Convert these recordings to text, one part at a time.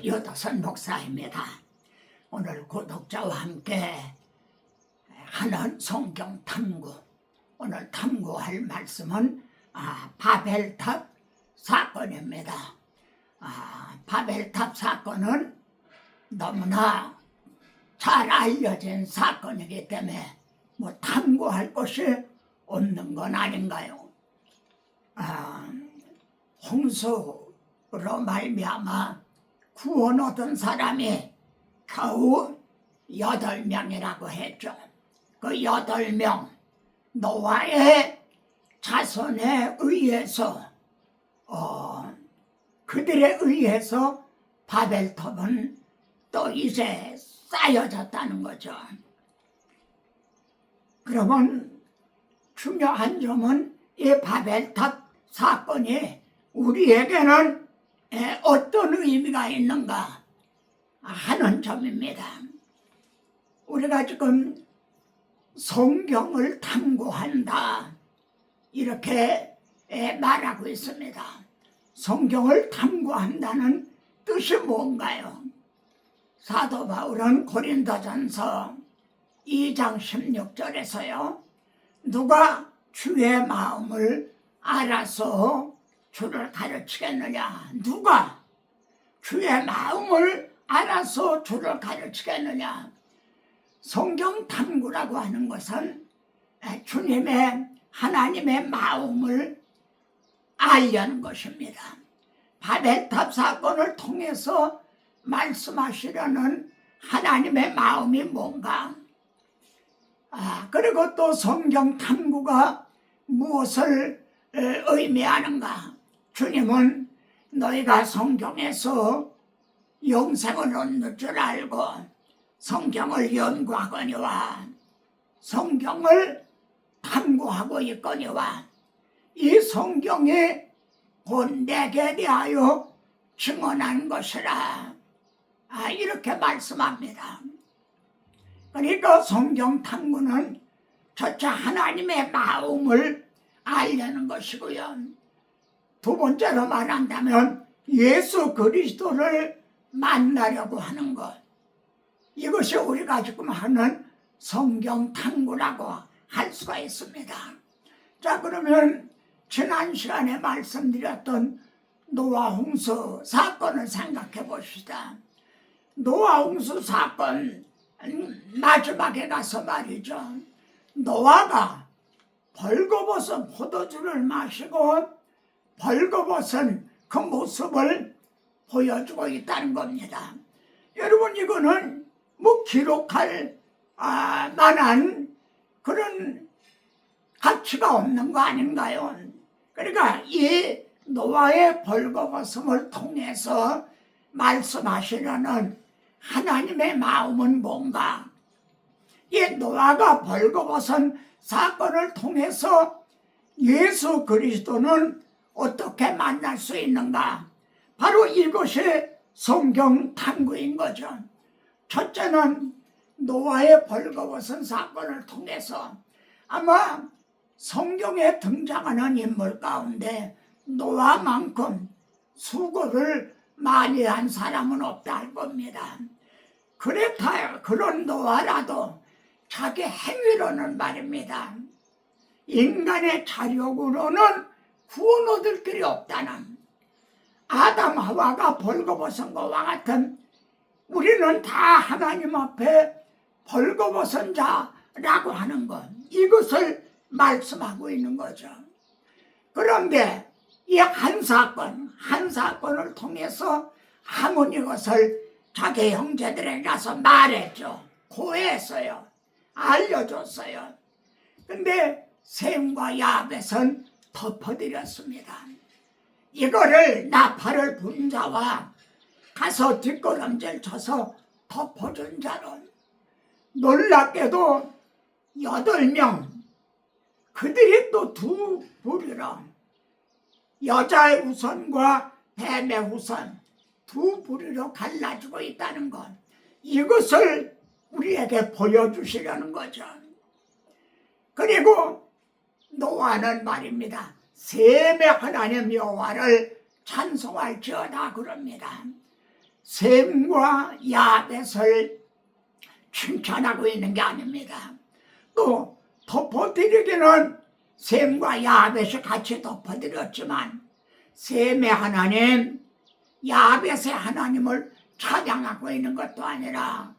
여도선 목사입니다. 오늘 구독자와 함께 하는 성경 탐구, 오늘 탐구할 말씀은 바벨탑 사건입니다. 바벨탑 사건은 너무나 잘 알려진 사건이기 때문에 뭐 탐구할 것이 없는 건 아닌가요? 홍수로 말미암아 구원 얻은 사람이 겨우 8명이라고 했죠. 그 8명 노아의 자손에 의해서 그들에 의해서 바벨탑은 또 이제 쌓여졌다는 거죠. 그러면 중요한 점은 이 바벨탑 사건이 우리에게는 어떤 의미가 있는가 하는 점입니다. 우리가 지금 성경을 탐구한다 이렇게 말하고 있습니다. 성경을 탐구한다는 뜻이 뭔가요? 사도 바울은 고린도전서 2장 16절에서요. 누가 주의 마음을 알아서 주를 가르치겠느냐? 누가 주의 마음을 알아서 주를 가르치겠느냐? 성경 탐구라고 하는 것은 주님의 하나님의 마음을 알려는 것입니다. 바벨탑 사건을 통해서 말씀하시려는 하나님의 마음이 뭔가? 그리고 또 성경 탐구가 무엇을 의미하는가? 주님은 너희가 성경에서 영생을 얻는 줄 알고 성경을 연구하거니와 성경을 탐구하고 있거니와 이 성경이 곧 내게 대하여 증언한 것이라 이렇게 말씀합니다. 그러니까 성경 탐구는 첫째 하나님의 마음을 알려는 것이고요. 두 번째로 말한다면 예수 그리스도를 만나려고 하는 것. 이것이 우리가 지금 하는 성경 탐구라고 할 수가 있습니다. 자, 그러면 지난 시간에 말씀드렸던 노아 홍수 사건을 생각해 봅시다. 노아 홍수 사건 마지막에 가서 말이죠. 노아가 벌거벗은 포도주를 마시고 벌거벗은 그 모습을 보여주고 있다는 겁니다. 여러분, 이거는 뭐 기록할 만한 그런 가치가 없는 거 아닌가요? 그러니까 이 노아의 벌거벗음을 통해서 말씀하시려는 하나님의 마음은 뭔가? 이 노아가 벌거벗은 사건을 통해서 예수 그리스도는 어떻게 만날 수 있는가? 바로 이것이 성경 탐구인 거죠. 첫째는 노아의 벌거벗은 사건을 통해서 아마 성경에 등장하는 인물 가운데 노아만큼 수고를 많이 한 사람은 없다 할 겁니다. 그렇다 그런 노아라도 자기 행위로는 말입니다. 인간의 자력으로는 구원 얻을 길이 없다는 아담 하와가 벌거벗은 것과 같은 우리는 다 하나님 앞에 벌거벗은 자라고 하는 것, 이것을 말씀하고 있는 거죠. 그런데 이 한 사건을 통해서 하문 이것을 자기 형제들에게 가서 말했죠. 고했어요. 알려줬어요. 근데 셈과 야벳은 덮어드렸습니다. 이거를 나팔을 분 자와 가서 뒷걸음질 쳐서 덮어준 자는 놀랍게도 8명, 그들이 또 두 부류로 여자의 후손과 뱀의 후손 두 부류로 갈라지고 있다는 것, 이것을 우리에게 보여주시려는 거죠. 그리고 노아는 말입니다. 셈의 하나님 여호와를 찬송할지어다 그럽니다. 셈과 야벳을 칭찬하고 있는 게 아닙니다. 또 덮어드리기는 셈과 야벳이 같이 덮어드렸지만 셈의 하나님, 야벳의 하나님을 찬양하고 있는 것도 아니라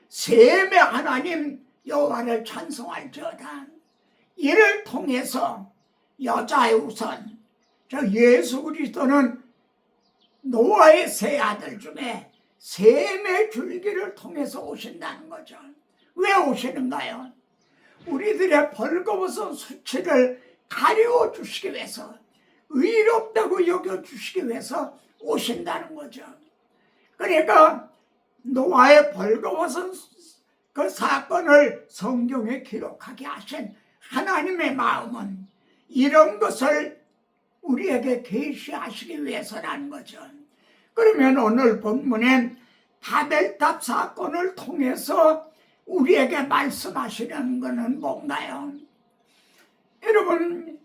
셈의 하나님 여호와를 찬송할지어다. 이를 통해서 여자의 우선, 저 예수 그리스도는 노아의 세 아들 중에 셈의 줄기를 통해서 오신다는 거죠. 왜 오시는가요? 우리들의 벌거벗은 수치를 가리워 주시기 위해서, 의롭다고 여겨 주시기 위해서 오신다는 거죠. 그러니까 노아의 벌거벗은 그 사건을 성경에 기록하게 하신 하나님의 마음은 이런 것을 우리에게 계시하시기 위해서라는 거죠. 그러면 오늘 본문엔 바벨탑 사건을 통해서 우리에게 말씀하시는 것은 뭔가요? 여러분,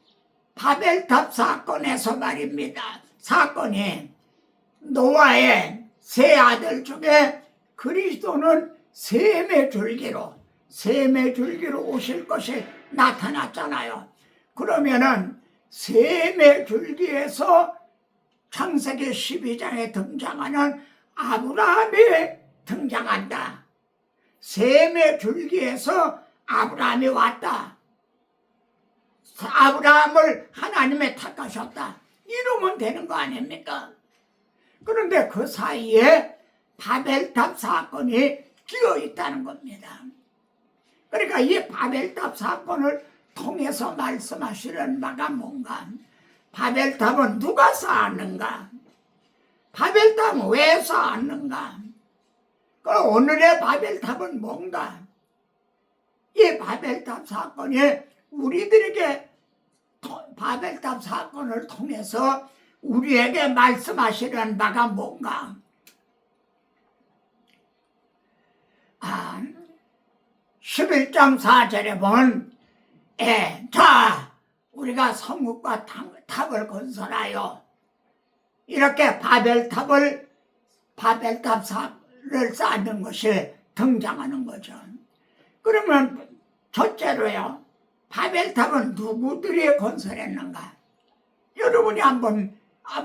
바벨탑 사건에서 말입니다. 사건이 노아의 세 아들 중에 그리스도는 셈의 줄기로 오실 것이 나타났잖아요. 그러면은 셈의 줄기에서 창세기 12장에 등장하는 아브라함이 등장한다. 셈의 줄기에서 아브라함이 왔다. 아브라함을 하나님이 택하셨다. 이러면 되는 거 아닙니까? 그런데 그 사이에 바벨탑 사건이 끼어 있다는 겁니다. 그러니까 이 바벨탑 사건을 통해서 말씀하시는 바가 뭔가? 바벨탑은 누가 쌓았는가? 바벨탑은 왜 쌓았는가? 그럼 오늘의 바벨탑은 뭔가? 이 바벨탑 사건이 우리들에게 바벨탑 사건을 통해서 우리에게 말씀하시는 바가 뭔가? 11장 4절에 보면 자, 우리가 성읍과 탑을 건설하여 이렇게 바벨탑을 쌓는 것이 등장하는 거죠. 그러면 첫째로요, 바벨탑은 누구들이 건설했는가? 여러분이 한번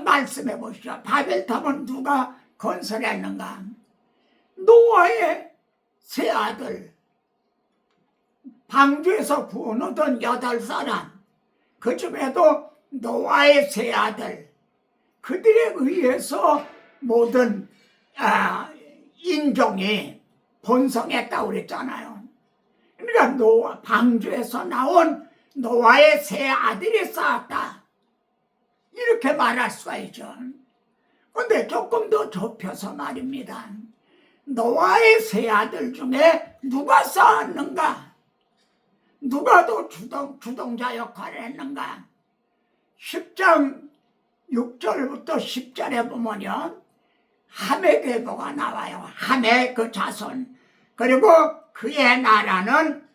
말씀해 보시죠. 바벨탑은 누가 건설했는가? 노아의 세 아들, 방주에서 구원하던 8사람, 그 중에도 노아의 세 아들, 그들에 의해서 모든 인종이 번성했다고 그랬잖아요. 그러니까 방주에서 나온 노아의 세 아들이 쌓았다, 이렇게 말할 수가 있죠. 그런데 조금 더 좁혀서 말입니다. 노아의 세 아들 중에 누가 쌓았는가? 누가 더 주동자 역할을 했는가? 10장 6절부터 10절에 보면요, 함의 계보가 나와요. 함의 그 자손, 그리고 그의 나라는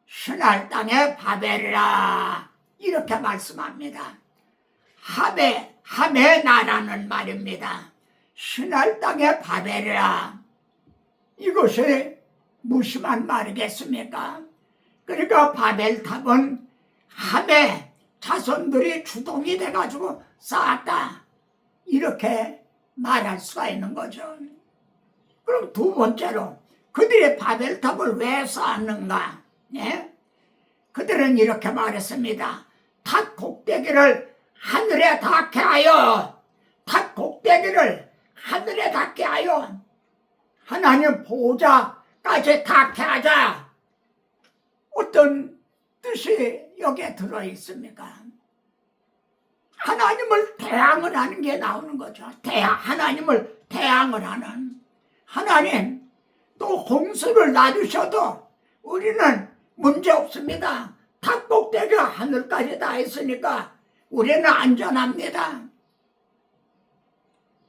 신할 땅의 바벨이라, 이렇게 말씀합니다. 함의 나라는 말입니다. 신할 땅의 바벨이라. 이것이 무심한 말이겠습니까? 그러니까 바벨탑은 함의 자손들이 주동이 돼가지고 쌓았다, 이렇게 말할 수가 있는 거죠. 그럼 두 번째로 그들이 바벨탑을 왜 쌓았는가? 네? 그들은 이렇게 말했습니다. 탑 꼭대기를 하늘에 닿게 하여, 탑 꼭대기를 하늘에 닿게 하여 하나님 보호자까지 닿게 하자. 어떤 뜻이 여기에 들어있습니까? 하나님을 대항을 하는 게 나오는 거죠. 하나님을 대항을 하는 하나님. 또 홍수를 놔두셔도 우리는 문제 없습니다. 탑 꼭대기가 하늘까지 다 있으니까 우리는 안전합니다.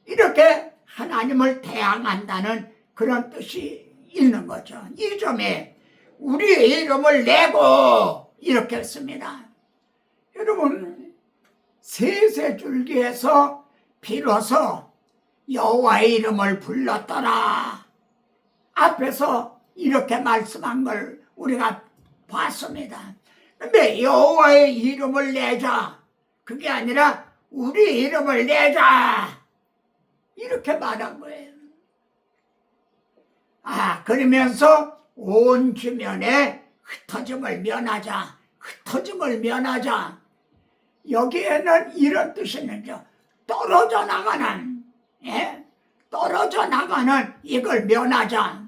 이렇게 하나님을 대항한다는 그런 뜻이 있는 거죠. 이 점에 우리의 이름을 내고 이렇게 했습니다. 여러분, 세세줄기에서 비로소 여호와의 이름을 불렀더라. 앞에서 이렇게 말씀한 걸 우리가 봤습니다. 근데 여호와의 이름을 내자, 그게 아니라 우리 이름을 내자, 이렇게 말한 거예요. 그러면서 온 주변에 흩어짐을 면하자, 흩어짐을 면하자. 여기에는 이런 뜻이 있는죠. 떨어져 나가는, 떨어져 나가는 이걸 면하자.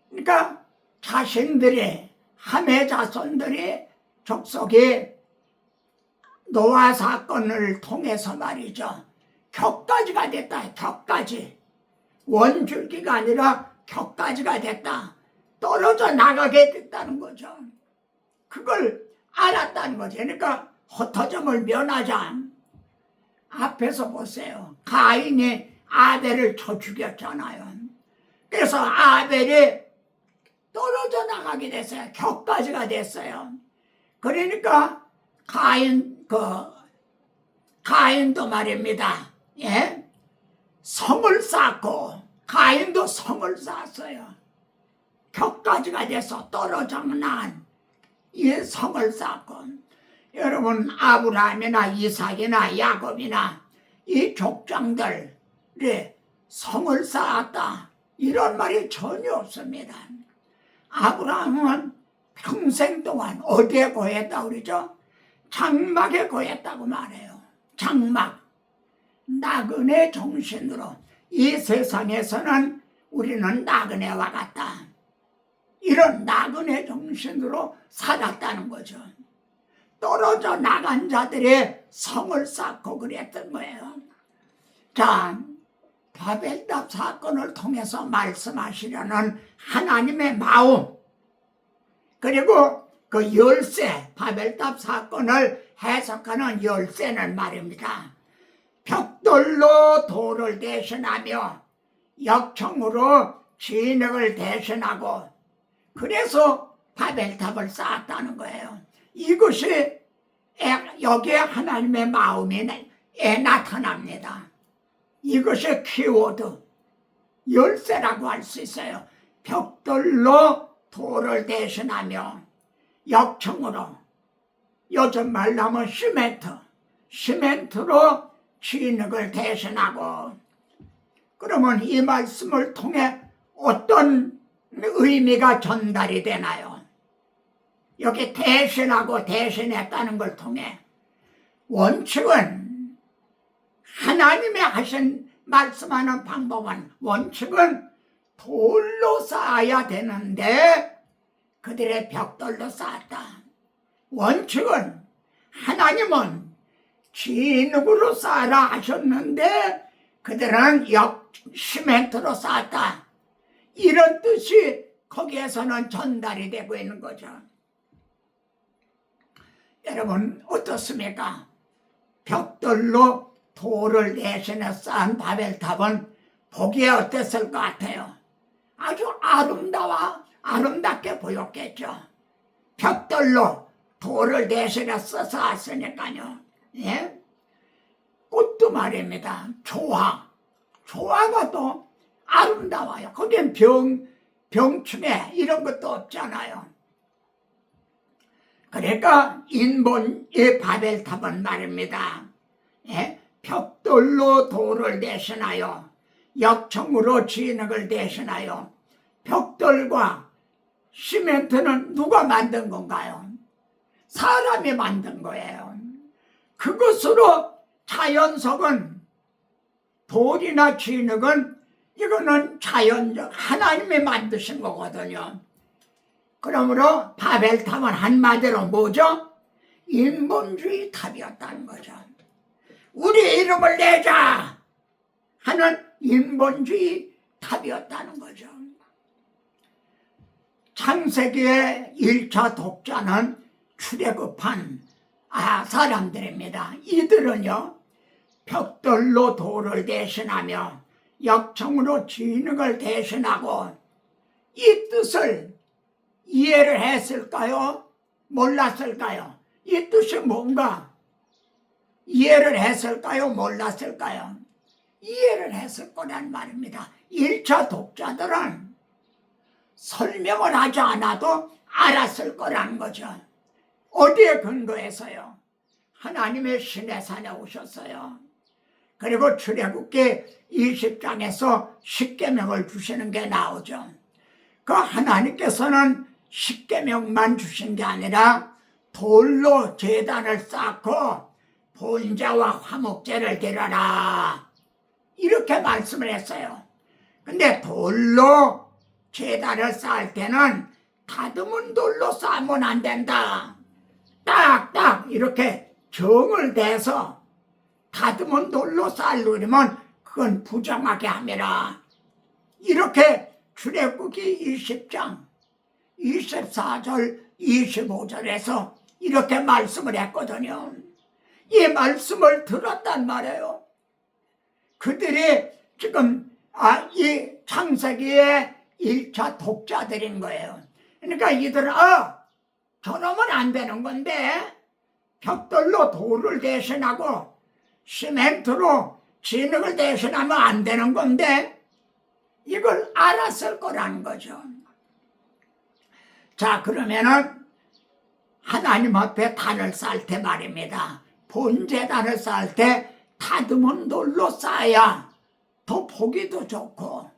그러니까 자신들이, 함의 자손들이, 족속이 노아 사건을 통해서 말이죠. 격가지가 됐다. 격가지. 원줄기가 아니라 격가지가 됐다. 떨어져 나가게 됐다는 거죠. 그걸 알았다는 거죠. 그러니까 흩어짐을 면하자. 앞에서 보세요. 가인이 아벨을 쳐 죽였잖아요. 그래서 아벨이 떨어져 나가게 됐어요. 격가지가 됐어요. 그러니까 가인도 말입니다. 성을 쌓고, 가인도 성을 쌓았어요. 격가지가 돼서 떨어져 나간 이 성을 쌓고. 여러분, 아브라함이나 이삭이나 야곱이나 이 족장들이 성을 쌓았다, 이런 말이 전혀 없습니다. 아브라함은 평생 동안 어디에 거했다고 그러죠? 장막에 거했다고 말해요. 장막. 나그네 정신으로 이 세상에서는 우리는 나그네와 같다, 이런 나그네 정신으로 살았다는 거죠. 떨어져 나간 자들이 성을 쌓고 그랬던 거예요. 자, 바벨탑 사건을 통해서 말씀하시려는 하나님의 마음, 그리고 그 열쇠, 바벨탑 사건을 해석하는 열쇠는 말입니다. 벽돌로 돌을 대신하며 역청으로 진흙을 대신하고, 그래서 바벨탑을 쌓았다는 거예요. 이것이 여기에 하나님의 마음이 나타납니다. 이것이 키워드, 열쇠라고 할 수 있어요. 벽돌로 돌을 대신하며 역청으로, 요즘 말로 하면 시멘트로 진흙을 대신하고. 그러면 이 말씀을 통해 어떤 의미가 전달이 되나요? 여기 대신하고 대신했다는 걸 통해 원칙은, 하나님이 하신 말씀하는 방법은, 원칙은 돌로 쌓아야 되는데 그들의 벽돌로 쌓았다. 원칙은 하나님은 진흙으로 쌓아라 하셨는데 그들은 시멘트로 쌓았다, 이런 뜻이 거기에서는 전달이 되고 있는 거죠. 여러분, 어떻습니까? 벽돌로 돌을 대신해 쌓은 바벨탑은 보기에 어땠을 것 같아요? 아주 아름답게 보였겠죠. 벽돌로 돌을 대신해 쌓았으니까요. 꽃도 말입니다. 조화가 또 아름다워요. 거기엔 병충해 이런 것도 없잖아요. 그러니까 인본의 바벨탑은 말입니다. 벽돌로 돌을 대신하여 역청으로 진흙을 대신하여. 벽돌과 시멘트는 누가 만든 건가요? 사람이 만든 거예요. 그것으로 자연석은, 돌이나 진흙은 이거는 자연적, 하나님이 만드신 거거든요. 그러므로 바벨탑은 한마디로 뭐죠? 인본주의 탑이었다는 거죠. 우리 이름을 내자 하는 인본주의 탑이었다는 거죠. 창세기의 1차 독자는 출애굽한 사람들입니다. 이들은요, 벽돌로 돌을 대신하며 역청으로 진흙을 대신하고, 이 뜻을 이해를 했을까요? 몰랐을까요? 이 뜻이 뭔가 이해를 했을까요? 몰랐을까요? 이해를 했을 거란 말입니다. 1차 독자들은 설명을 하지 않아도 알았을 거라는 거죠. 어디에 근거해서요? 하나님의 신의 산에 오셨어요. 그리고 출애굽기 20장에서 십계명을 주시는 게 나오죠. 그 하나님께서는 십계명만 주신 게 아니라 돌로 제단을 쌓고 번제와 화목제를 드려라 이렇게 말씀을 했어요. 근데 돌로 제단을 쌓을 때는 다듬은 돌로 쌓으면 안 된다. 딱딱 이렇게 정을 대서 다듬은 돌로 쌓으려면 그건 부정하게 함이라. 이렇게 출애굽기 20장 24절 25절에서 이렇게 말씀을 했거든요. 이 말씀을 들었단 말이에요. 그들이 지금 이 창세기의 1차 독자들인 거예요. 그러니까 이들은 저러면 안 되는 건데 벽돌로 돌을 대신하고 시멘트로 진흙을 대신하면 안 되는 건데 이걸 알았을 거라는 거죠. 자, 그러면은 하나님 앞에 단을 쌓을 때 말입니다. 본제단을 쌓을 때 다듬은 돌로 쌓아야 더 보기도 좋고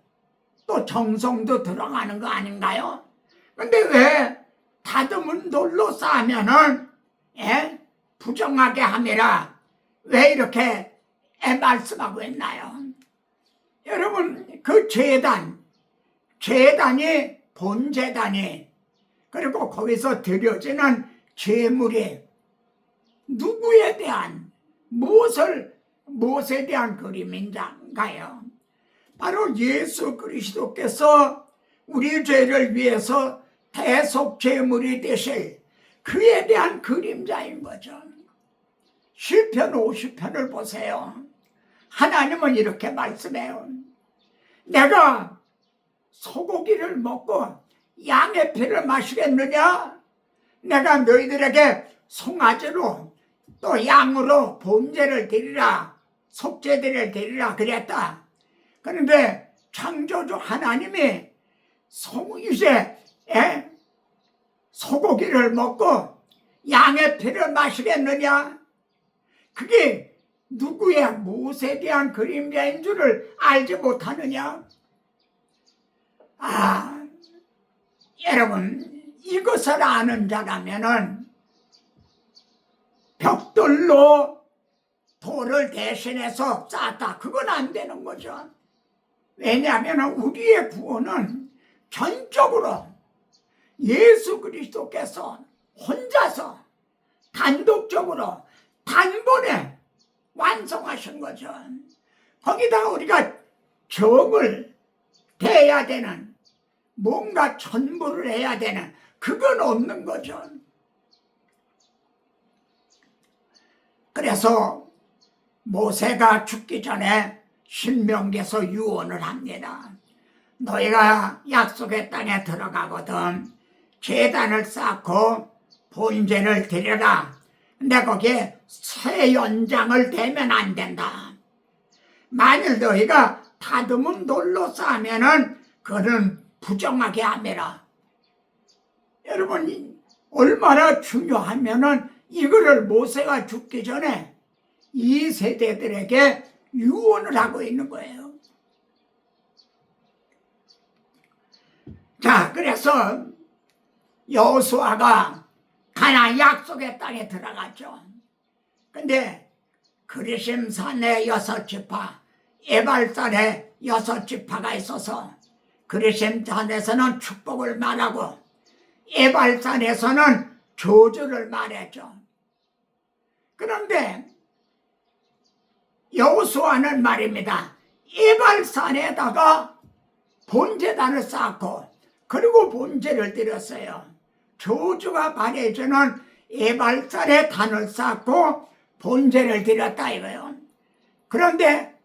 또 정성도 들어가는 거 아닌가요? 근데 왜 다듬은 돌로 쌓으면은 부정하게 함이라 왜 이렇게 말씀하고 있나요? 여러분, 그 제단이 본제단이 그리고 거기서 드려지는 제물이 누구에 대한 무엇에 대한 그림인가요? 바로 예수 그리스도께서 우리 죄를 위해서 대속 제물이 되실 그에 대한 그림자인 거죠. 시편 50편을 보세요. 하나님은 이렇게 말씀해요. 내가 소고기를 먹고 양의 피를 마시겠느냐? 내가 너희들에게 송아지로 또 양으로 번제를 드리라, 속죄제를 드리라 그랬다. 그런데 창조주 하나님이 이제 소고기를 먹고 양의 피를 마시겠느냐? 그게 누구의 무엇에 대한 그림자인 줄을 알지 못하느냐? 여러분, 이것을 아는 자라면은 벽돌로 돌을 대신해서 쌓았다. 그건 안 되는 거죠. 왜냐하면 우리의 구원은 전적으로 예수 그리스도께서 혼자서 단독적으로 단번에 완성하신 거죠. 거기다가 우리가 정을 대해야 되는 뭔가 전부를 해야 되는 그건 없는 거죠. 그래서 모세가 죽기 전에 신명기에서 유언을 합니다. 너희가 약속의 땅에 들어가거든 제단을 쌓고 번제를 드려라. 근데 거기에 새 연장을 대면 안 된다. 만일 너희가 다듬은 돌로 쌓으면은 그는 부정하게 함이라. 여러분, 얼마나 중요하면은 이거를 모세가 죽기 전에 이 세대들에게 유언을 하고 있는 거예요. 자, 그래서 여호수아가 가나안 약속의 땅에 들어갔죠. 근데 그리심산의 6지파, 에발산의 6지파가 있어서 그리심산에서는 축복을 말하고 에발산에서는 저주를 말했죠. 그런데 여호수아는 말입니다. 에발산에다가 번제단을 쌓고 그리고 번제를 드렸어요. 저주가 말해주는 에발산에 단을 쌓고 번제를 드렸다 이거예요. 그런데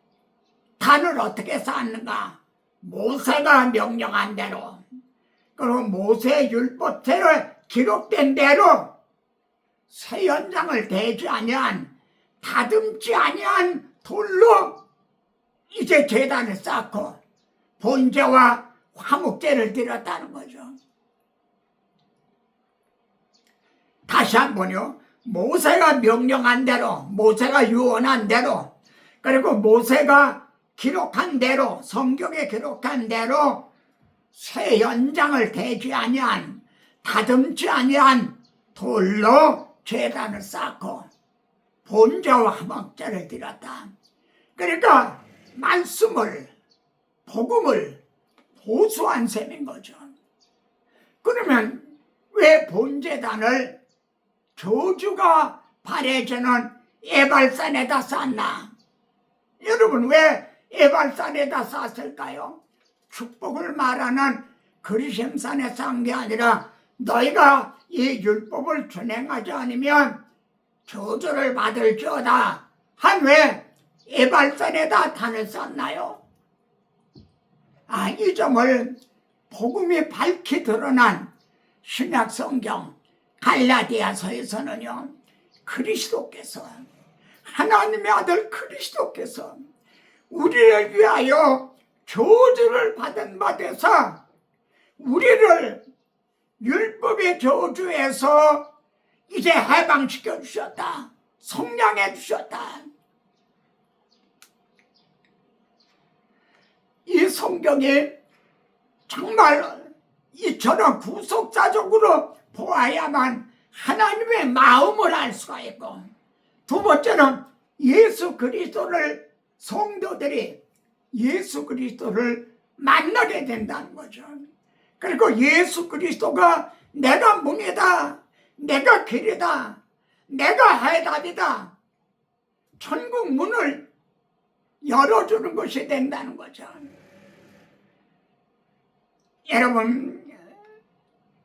단을 어떻게 쌓는가? 모세가 명령한 대로, 그리고 모세의 율법대로 기록된 대로 새 연장을 대지 아니한 다듬지 아니한 돌로 이제 제단을 쌓고 번제와 화목제를 드렸다는 거죠. 다시 한번요. 모세가 명령한 대로, 모세가 유언한 대로, 그리고 모세가 기록한 대로, 성경에 기록한 대로 새 연장을 대지 아니한, 다듬지 아니한 돌로 제단을 쌓고 번제와 화목제를 드렸다. 그러니까 말씀을, 복음을 보수한 셈인 거죠. 그러면 왜 번제단을 저주가 바래지는 에발산에다 쌓나? 여러분, 왜 에발산에다 쌓았을까요? 축복을 말하는 그리셈산에 쌓은 게 아니라 너희가 이 율법을 준행하지 않으면 저주를 받을지어다 한 왜 에발산에다 단을 쌓나요? 이 점을 복음이 밝히 드러난 신약 성경 갈라디아서에서는요, 그리스도께서, 하나님의 아들 그리스도께서 우리를 위하여 저주를 받은 바 되사 우리를 율법의 저주에서 이제 해방시켜 주셨다. 속량해 주셨다. 이 성경이 정말 이처럼 구속사적으로 보아야만 하나님의 마음을 알 수가 있고, 두 번째는 예수 그리스도를, 성도들이 예수 그리스도를 만나게 된다는 거죠. 그리고 예수 그리스도가 내가 문이다, 내가 길이다, 내가 해답이다, 천국 문을 열어주는 것이 된다는 거죠. 여러분,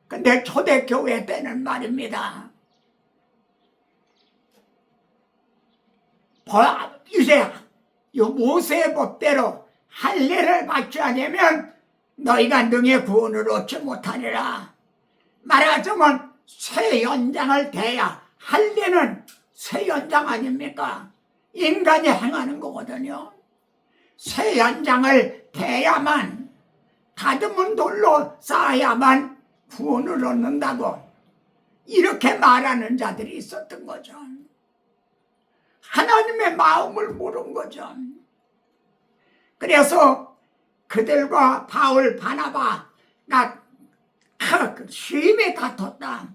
근데 초대교회 때는 말입니다, 이제 모세의 법대로 할례를 받지 않으면 너희가 능히 구원을 얻지 못하리라. 말하자면 새 연장을 대야, 할례는 새 연장 아닙니까? 인간이 행하는 거거든요. 새 연장을 대야만, 다듬은 돌로 쌓아야만 구원을 얻는다고 이렇게 말하는 자들이 있었던 거죠. 하나님의 마음을 모른 거죠. 그래서 그들과 바울, 바나바가 심히 다퉜다.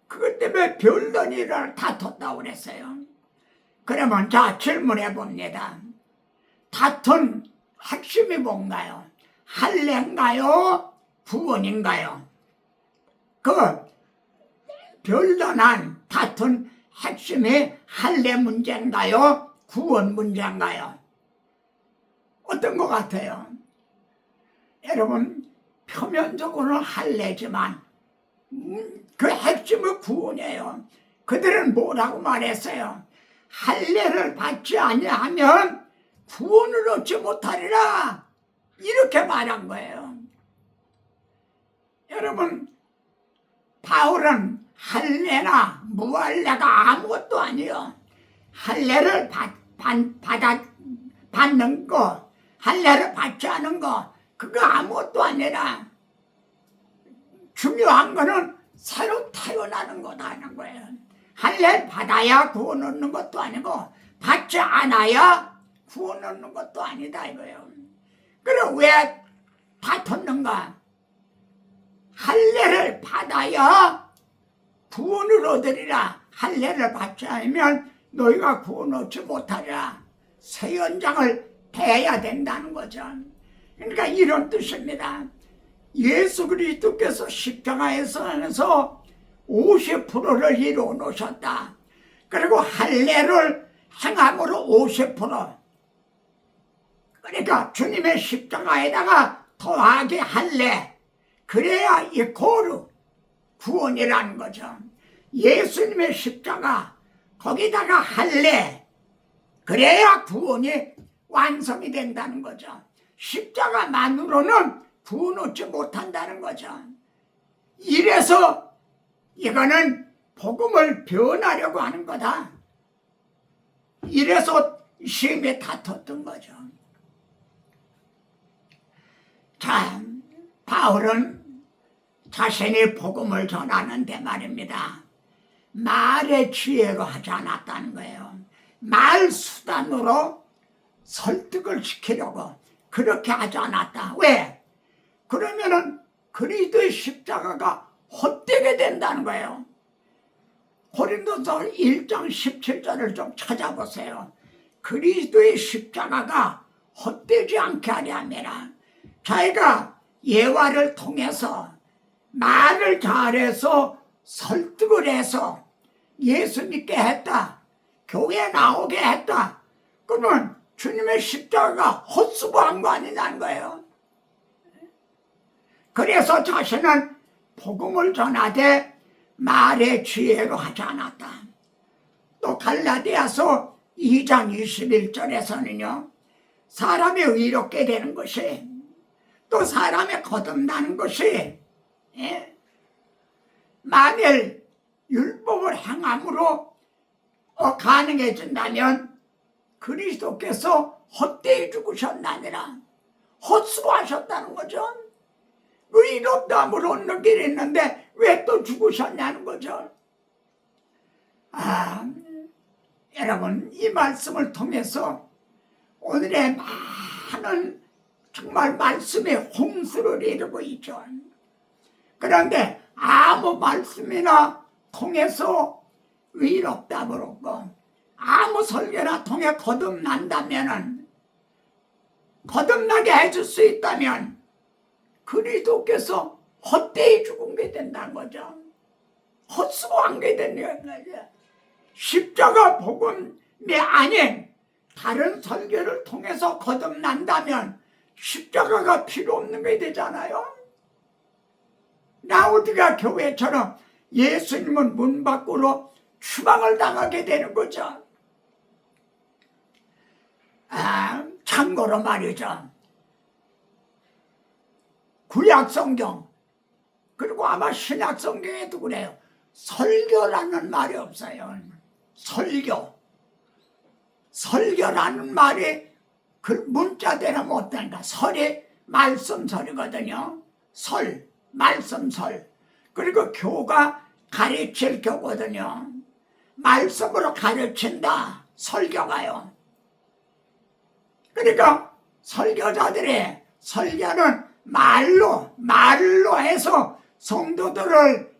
그것 때문에 변론이를 다퉜다고 그랬어요. 그러면 자, 질문해 봅니다. 다툰 핵심이 뭔가요? 할례인가요? 구원인가요? 그 변론한 다툰 핵심이 할례 문제인가요? 구원 문제인가요? 어떤 것 같아요? 여러분, 표면적으로는 할례지만 그 핵심은 구원이에요. 그들은 뭐라고 말했어요? 할례를 받지 아니하면 구원을 얻지 못하리라, 이렇게 말한 거예요. 여러분, 바울은 할례나 무할례가 아무것도 아니에요. 할례를 받는 거, 할례를 받지 않은 거, 그거 아무것도 아니라 중요한 거는 새로 태어나는 거다는 거예요. 할례 받아야 구원 얻는 것도 아니고 받지 않아야 구원 얻는 것도 아니다 이거예요. 그럼 왜 다퉜는가? 할례를 받아야 구원을 얻으리라. 할례를 받지 않으면 너희가 구원 얻지 못하리라. 새 연장을 대야 된다는 거죠. 그러니까 이런 뜻입니다. 예수 그리스도께서 십자가에서 50%를 이루어 놓으셨다. 그리고 할례를 행함으로 50%. 그러니까 주님의 십자가에다가 더하기 할례, 그래야 이코르 구원이라는 거죠. 예수님의 십자가 거기다가 할례, 그래야 구원이 완성이 된다는 거죠. 십자가만으로는 구원 얻지 못한다는 거죠. 이래서 이거는 복음을 변하려고 하는 거다. 이래서 심히 다퉜던 거죠. 자, 바울은 자신이 복음을 전하는데 말입니다. 말의 지혜로 하지 않았다는 거예요. 말 수단으로 설득을 시키려고 그렇게 하지 않았다. 왜? 그러면은 그리스도의 십자가가 헛되게 된다는 거예요. 고린도서 1장 17절을 좀 찾아보세요. 그리스도의 십자가가 헛되지 않게 하려 함이라. 자기가 예화를 통해서 말을 잘해서 설득을 해서 예수 믿게 했다. 교회에 나오게 했다. 그러면 주님의 십자가가 헛수고한 거 아니냐는 거예요. 그래서 자신은 복음을 전하되 말의 지혜로 하지 않았다. 또 갈라디아서 2장 21절에서는요. 사람이 의롭게 되는 것이 또 사람이 거듭나는 것이 만일 율법을 행함으로 가능해진다면 그리스도께서 헛되이 죽으셨나니라. 헛수고하셨다는 거죠. 의롭다함을 얻는 길이 있는데 왜 또 죽으셨냐는 거죠. 여러분 이 말씀을 통해서 오늘의 많은 정말 말씀의 홍수를 이루고 있죠. 그런데 아무 말씀이나 통해서 의롭다함을 얻고 아무 설교나 통해 거듭난다면은 거듭나게 해줄 수 있다면 그리스도께서 헛되이 죽은 게 된다는 거죠. 헛수고한 게 된다는 거죠. 십자가 복음이 아닌 다른 설교를 통해서 거듭난다면 십자가가 필요 없는 게 되잖아요. 라우디가 교회처럼 예수님은 문 밖으로 추방을 당하게 되는 거죠. 참고로 말이죠. 구약성경 그리고 아마 신약성경에도 그래요. 설교라는 말이 없어요. 설교라는 말이 그 문자대로 못되니까 설이 말씀설이거든요. 말씀설. 그리고 교가 가르칠 교거든요. 말씀으로 가르친다. 설교가요. 그러니까 설교자들의 설교는 말로 해서 성도들을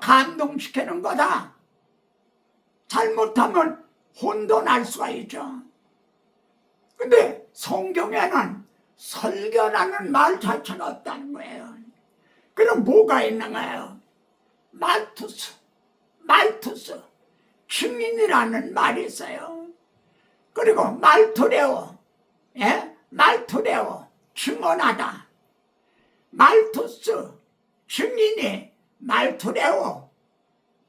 감동시키는 거다. 잘못하면 혼돈할 수가 있죠. 근데 성경에는 설교라는 말 자체가 없다는 거예요. 그럼 뭐가 있는가요? 말투스, 증인이라는 말이 있어요. 그리고 말투레오, 말투레오, 증언하다. 말투스, 증인이 말투레오,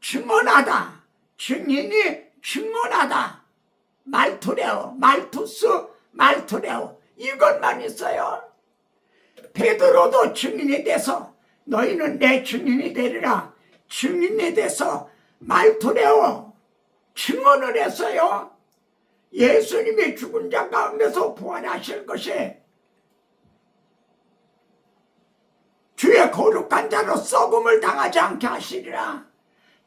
증언하다. 증인이 증언하다. 말투레오, 말투스, 말투레오. 이것만 있어요. 베드로도 증인이 돼서 너희는 내 증인이 되리라. 증인이 돼서 말투레오 증언을 했어요. 예수님이 죽은 자 가운데서 부활하실 것이 주의 거룩한 자로 썩음을 당하지 않게 하시리라.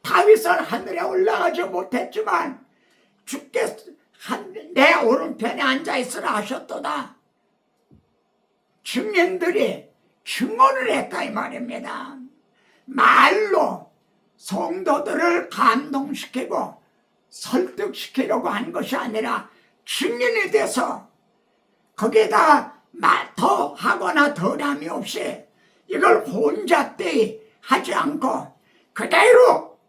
다윗은 하늘에 올라가지 못했지만 주께서 내 오른편에 앉아있으라 하셨도다. 증인들이 증언을 했다 이 말입니다. 말로 성도들을 감동시키고 설득시키려고 한 것이 아니라 증인이 돼서 거기에다 더 하거나 덜함이 없이 이걸 혼잣되이 하지 않고 그대로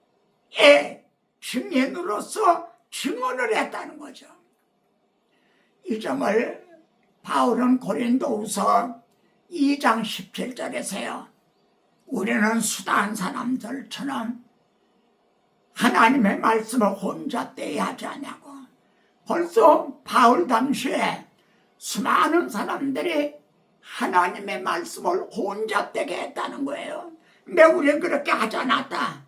증인으로서 증언을 했다는 거죠. 이 점을 바울은 고린도후서 2장 17절에서요. 우리는 수다한 사람들처럼 하나님의 말씀을 혼잣되이 하지 않냐고. 벌써 바울 당시에 수많은 사람들이 하나님의 말씀을 혼잣되게 했다는 거예요. 근데 우리는 그렇게 하지 않았다.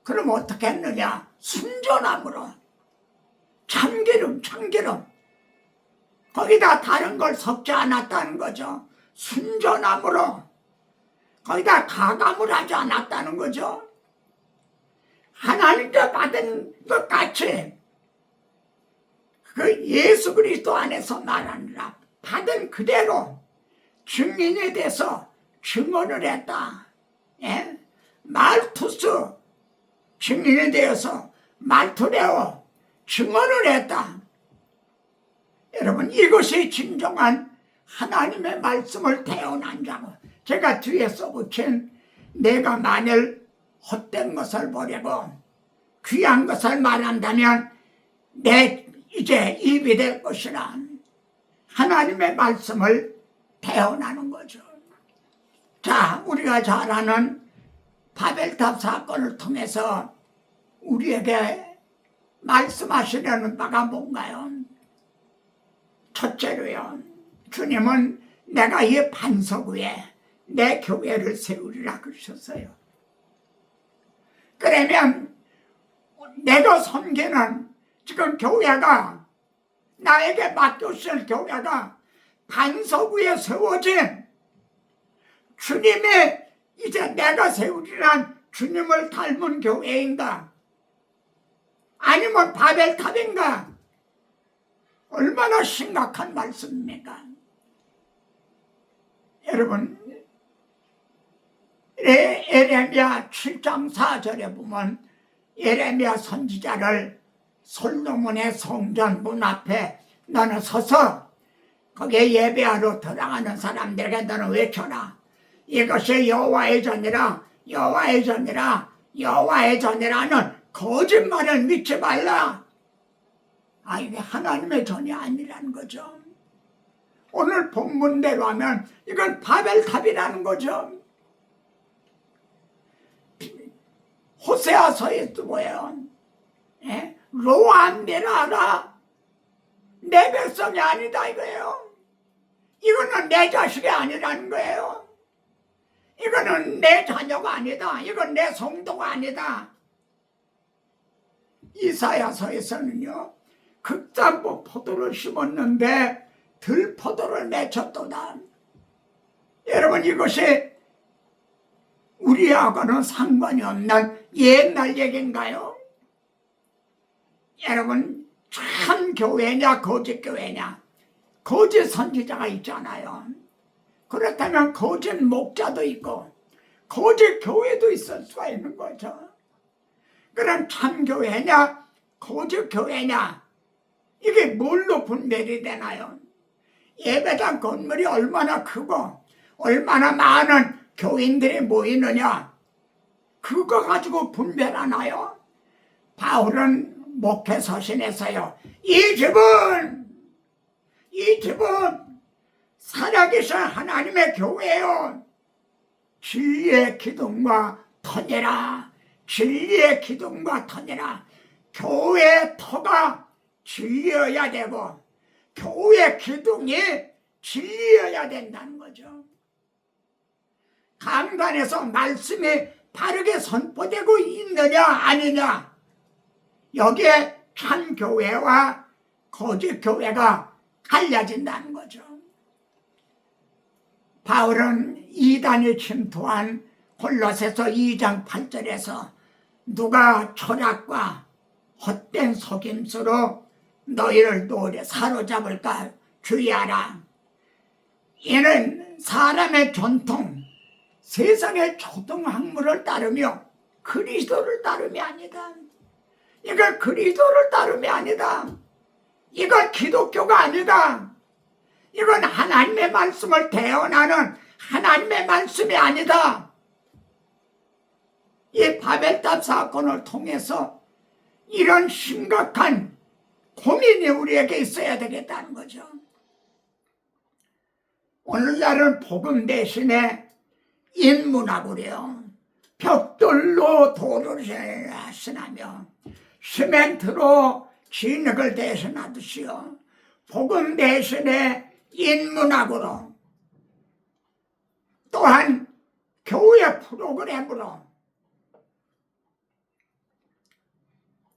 그럼 어떻게 했느냐? 순전함으로 참기름 거기다 다른 걸 섞지 않았다는 거죠. 순전함으로 거기다 가감을 하지 않았다는 거죠. 하나님께 받은 것 같이 그 예수 그리스도 안에서 말하느라 받은 그대로 증인에 대해서 증언을 했다. 예? 말투스 증인에 대해서 말투되어 증언을 했다. 여러분, 이것이 진정한 하나님의 말씀을 태어난 자고, 제가 뒤에 써붙인 내가 만일 헛된 것을 보려고 귀한 것을 말한다면 내 이제 입이 될 것이라, 하나님의 말씀을 태어나는 거죠. 자, 우리가 잘 아는 바벨탑 사건을 통해서 우리에게 말씀하시려는 바가 뭔가요? 첫째로요, 주님은 내가 이 반석 위에 내 교회를 세우리라 그러셨어요. 그러면 내가 섬기는 지금 교회가, 나에게 맡겼을 교회가 반석 위에 세워진 주님이 이제 내가 세우리란 주님을 닮은 교회인가? 아니면 바벨탑인가? 얼마나 심각한 말씀입니까? 여러분, 예레미야 7장 4절에 보면 예레미야 선지자를 솔로몬의 성전 문 앞에 너는 서서 거기에 예배하러 들어가는 사람들에게 너는 외쳐라. 이것이 여호와의 전이라, 여호와의 전이라, 여호와의 전이라는 거짓말을 믿지 말라. 아, 이게 하나님의 전이 아니라는 거죠. 오늘 본문대로 하면 이건 바벨탑이라는 거죠. 호세아서에도 뭐예요? 예? 로암미라라, 내 백성이 아니다 이거예요. 이거는 내 자식이 아니라는 거예요. 이거는 내 자녀가 아니다. 이건 내 성도가 아니다. 이사야서에서는요, 극단보 포도를 심었는데 들포도를 맺혔도다. 여러분, 이것이 우리하고는 상관이 없는 옛날 얘기인가요? 여러분, 참 교회냐 거짓 교회냐? 거짓 선지자가 있잖아요. 그렇다면 거짓 목자도 있고 거짓 교회도 있을 수가 있는 거죠. 그럼 참 교회냐 거짓 교회냐, 이게 뭘로 분별이 되나요? 예배당 건물이 얼마나 크고 얼마나 많은 교인들이 모이느냐, 그거 가지고 분별하나요? 바울은 목회 서신에서요, 이 집은 살아계신 하나님의 교회요, 진리의 기둥과 터니라, 진리의 기둥과 터니라. 교회의 터가 진리여야 되고 교회 기둥이 진리여야 된다는 거죠. 강단에서 말씀이 바르게 선포되고 있느냐 아니냐, 여기에 참 교회와 거짓 교회가 갈라진다는 거죠. 바울은 이단이 침투한 골로새서 2장 8절에서 누가 철학과 헛된 속임수로 너희를 노래 사로잡을까 주의하라. 이는 사람의 전통, 세상의 초등학문을 따르며 그리스도를 따름이 아니다. 이건 그리스도를 따름이 아니다. 이건 기독교가 아니다. 이건 하나님의 말씀을 대언하는 하나님의 말씀이 아니다. 이 바벨탑 사건을 통해서 이런 심각한 고민이 우리에게 있어야 되겠다는 거죠. 오늘날은 복음 대신에 인문학으로요, 벽돌로 도로를 하시나며 시멘트로 진흙을 대신하듯이요, 복음 대신에 인문학으로, 또한 교회 프로그램으로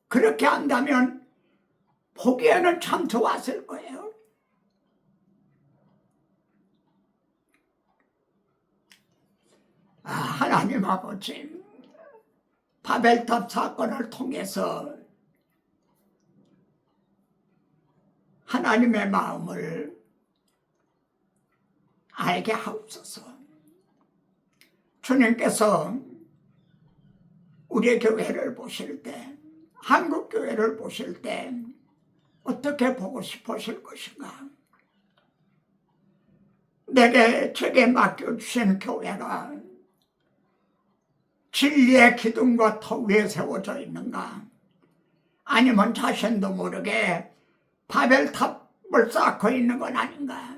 그렇게 한다면 보기에는 참 좋았을 거예요. 하나님 아버지, 바벨탑 사건을 통해서 하나님의 마음을 알게 하옵소서. 주님께서 우리 교회를 보실 때, 한국 교회를 보실 때 어떻게 보고 싶으실 것인가? 제게 맡겨주신 교회가 진리의 기둥과 터 위에 세워져 있는가? 아니면 자신도 모르게 바벨탑을 쌓고 있는 건 아닌가?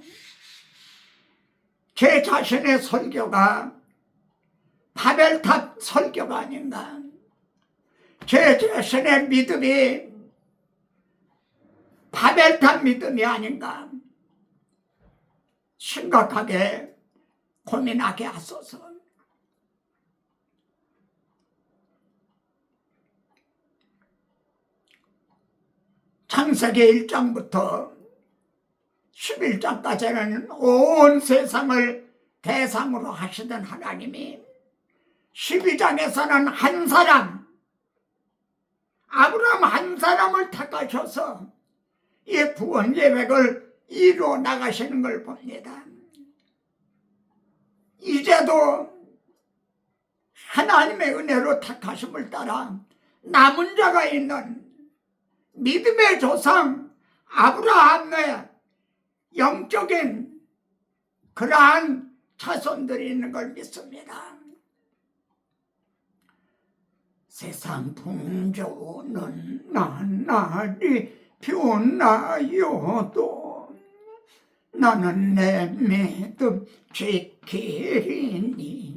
제 자신의 설교가 바벨탑 설교가 아닌가? 제 자신의 믿음이 바벨탑 믿음이 아닌가? 심각하게 고민하게 하소서. 창세기 1장부터 11장까지는 온 세상을 대상으로 하시던 하나님이 12장에서는 한 사람, 아브라함 한 사람을 택하셔서 이 구원 계획을 이루어 나가시는 걸 봅니다. 이제도 하나님의 은혜로 택하심을 따라 남은 자가 있는 믿음의 조상 아브라함의 영적인 그러한 자손들이 있는 걸 믿습니다. 세상 풍조는 나날이 변하여도 나는 내 믿음 지키리니.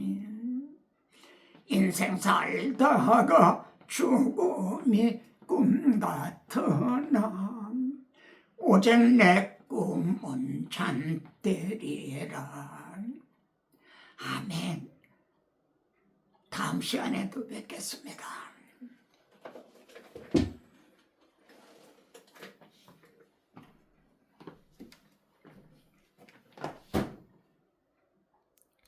인생 살다가 죽음이 꿈 같으나 오직 내 꿈은 잠들이라. 아멘. 다음 시간에도 뵙겠습니다.